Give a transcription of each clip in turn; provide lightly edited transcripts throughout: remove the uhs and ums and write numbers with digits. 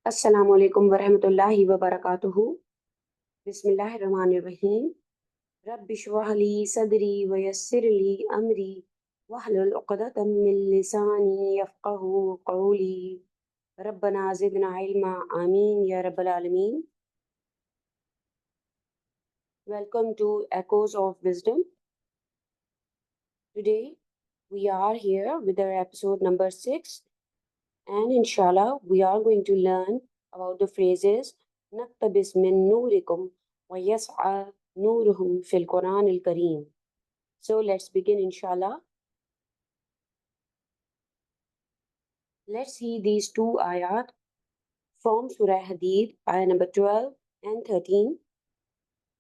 अस्सलामु अलैकुम वरहमतुल्लाहि वबरकातुहू। बिस्मिल्लाहिर्रहमानिर्रहीम। रब्बि इश्रह ली सदरी वयस्सिर ली अमरी वहलुल उक़दतम मिन लिसानी यफ़क़हू क़ौली। रब्बना ज़िदना इल्मा। आमीन या रब्बल आलमीन। Welcome to Echoes of Wisdom. Today we are here with our episode number 6, and inshallah we are going to learn about the phrases نقتبس من نوركم ويسعى نورهم في القرآن الكريم. So let's begin inshallah. Let's see these two ayat from Surah Hadid, ayah number 12 and 13.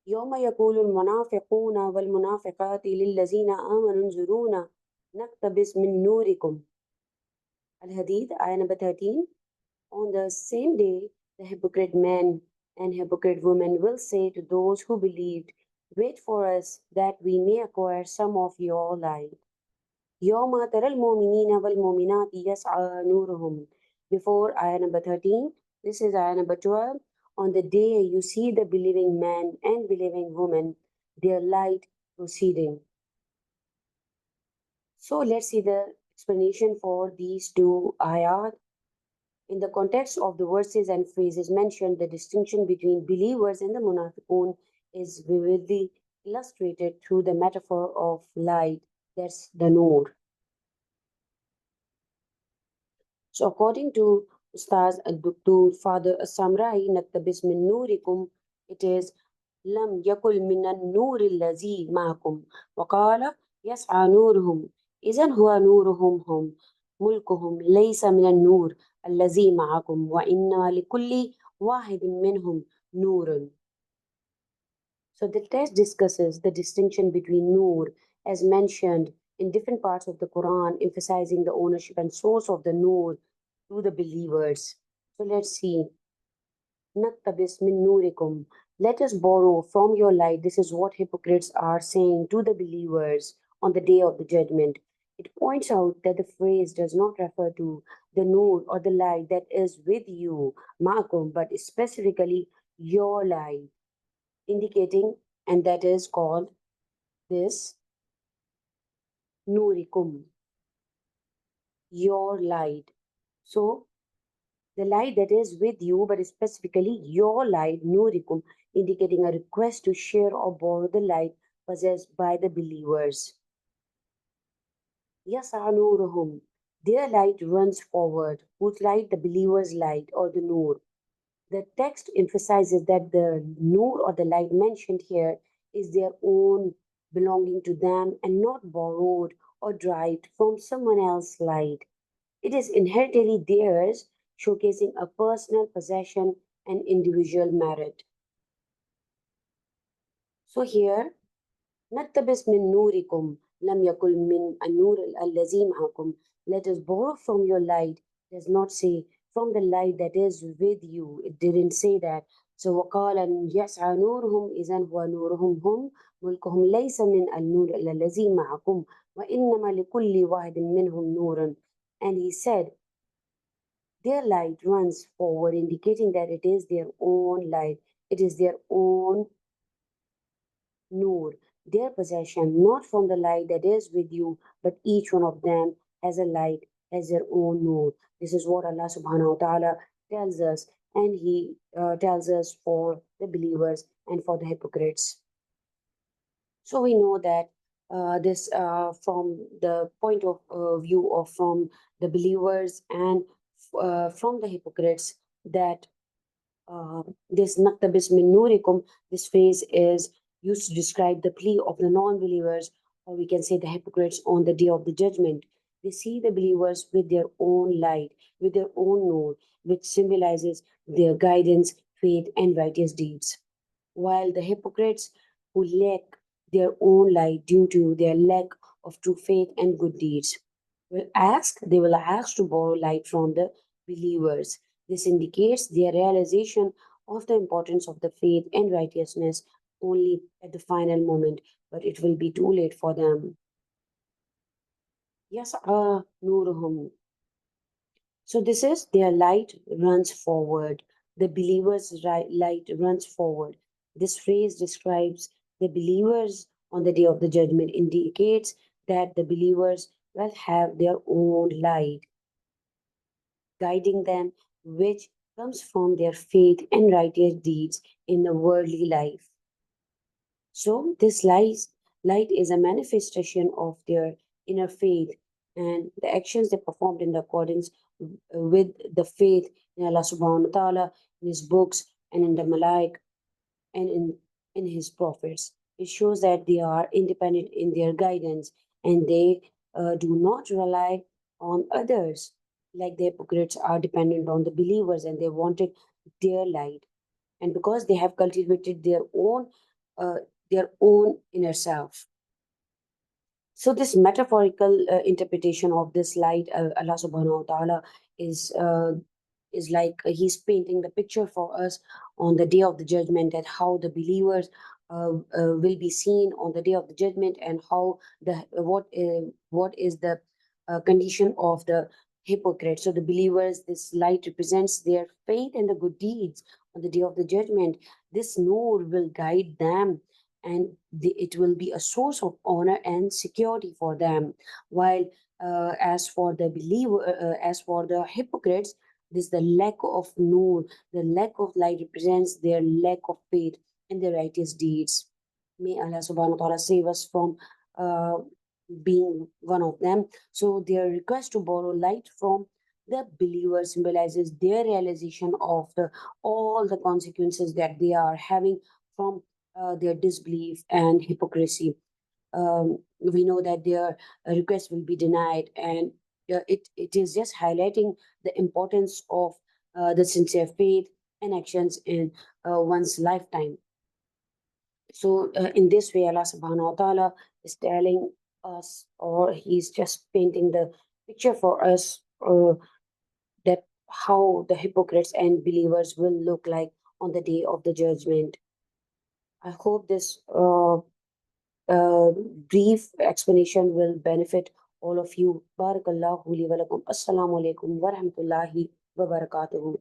يوم يقول المنافقون والمنافقات للذين آمنوا انظرونا نقتبس من نوركم. Al-Hadid, ayah number 13. On the same day, the hypocrite men and hypocrite women will say to those who believed, wait for us that we may acquire some of your light. يوم ترى المؤمنين والمؤمنات يسعى نورهم. Before ayah number 13, this is ayah number 12. On the day you see the believing man and believing woman, their light proceeding. So let's see the explanation for these two ayat. In the context of the verses and phrases mentioned, the distinction between believers and the munafiqun is vividly illustrated through the metaphor of light, that's the nur. So according to Ustaz Al-Duktur Father As-Samrai, Naktabis min nurikum, it is لم يكن من النور الذي معكم وقال يسعى نورهم إذن هو نورهم هم ملكهم ليس من النور الذي معكم وإنما لكل واحد منهم نور. So the text discusses the distinction between nur as mentioned in different parts of the Quran, emphasizing the ownership and source of the nur to the believers. So let's see. Naktabis min nurikum. Let us borrow from your light. This is what hypocrites are saying to the believers on the day of the judgment. It points out that the phrase does not refer to the nur or the light that is with you, Ma'akum, but specifically your light, indicating, and that is called this nurikum, your light. So the light that is with you, but specifically your light, nurikum, indicating a request to share or borrow the light possessed by the believers. Yasa nuruhum, their light runs forward. Whose light? The believer's light or the nur. The text emphasizes that the nur or the light mentioned here is their own, belonging to them, and not borrowed or derived from someone else's light. It is inherently theirs, showcasing a personal possession and individual merit. So here, نَتَّبِسْ مِن نُورِكُمْ لَمْ يَكُلْ مِنْ النُّورِ الَّذِي مَعَكُمْ. Let us borrow from your light. It does not say from the light that is with you. It didn't say that. So وَقَالَ يَسْعَى نُورُهُمْ إِذَنْ هُوَ نُورُهُمْ هُمْ مُلْكُهُمْ لَيْسَ مِنْ النُّورِ الَّذِي مَعَكُمْ وَإِنَّمَا لِكُلِّ وَاحِدٍ مِّنْهُمْ نُورٌ. And he said, their light runs forward, indicating that it is their own light. It is their own nur, their possession, not from the light that is with you, but each one of them has a light, has their own nur. This is what Allah subhanahu wa ta'ala tells us, and He tells us for the believers and for the hypocrites. So we know that this from the point of view of from the believers and from the hypocrites, that this naktabis min nurikum, this phrase is used to describe the plea of the non-believers, or we can say the hypocrites on the day of the judgment. They see the believers with their own light, with their own nur, which symbolizes their guidance, faith, and righteous deeds. While the hypocrites who lack their own light due to their lack of true faith and good deeds they will ask to borrow light from the believers. This indicates their realization of the importance of the faith and righteousness only at the final moment, but it will be too late for them. Yas'a nuruhum. So this is their light runs forward. The believer's light runs forward. This phrase describes the believers on the day of the judgment, indicates that the believers will have their own light guiding them, which comes from their faith and righteous deeds in the worldly life. So this light is a manifestation of their inner faith and the actions they performed in accordance with the faith in Allah subhanahu wa ta'ala, in his books and in the Malaik and in his prophets. It shows that they are independent in their guidance and they do not rely on others. Like the hypocrites are dependent on the believers and they wanted their light. And because they have cultivated uh, their own inner self. So this metaphorical interpretation of this light, Allah Subhanahu wa Taala is like He's painting the picture for us on the day of the judgment, and how the believers will be seen on the day of the judgment, and how the what is the condition of the hypocrite. So the believers, this light represents their faith and the good deeds on the day of the judgment. This nur will guide them, and it will be a source of honor and security for them. While as for the hypocrites, this the lack of nur, the lack of light represents their lack of faith and their righteous deeds. May Allah subhanahu wa ta'ala save us from uh, being one of them. So their request to borrow light from the believer symbolizes their realization of all the consequences that they are having from their disbelief and hypocrisy. We know that their request will be denied, and it is just highlighting the importance of the sincere faith and actions in one's lifetime. So, in this way, Allah subhanahu wa ta'ala is telling us, or He's just painting the picture for us, that how the hypocrites and believers will look like on the day of the judgment. I hope this uh, brief explanation will benefit all of you. Barakallahu li wa lakum. Assalamu alaikum wa rahmatullahi wa barakatuhu.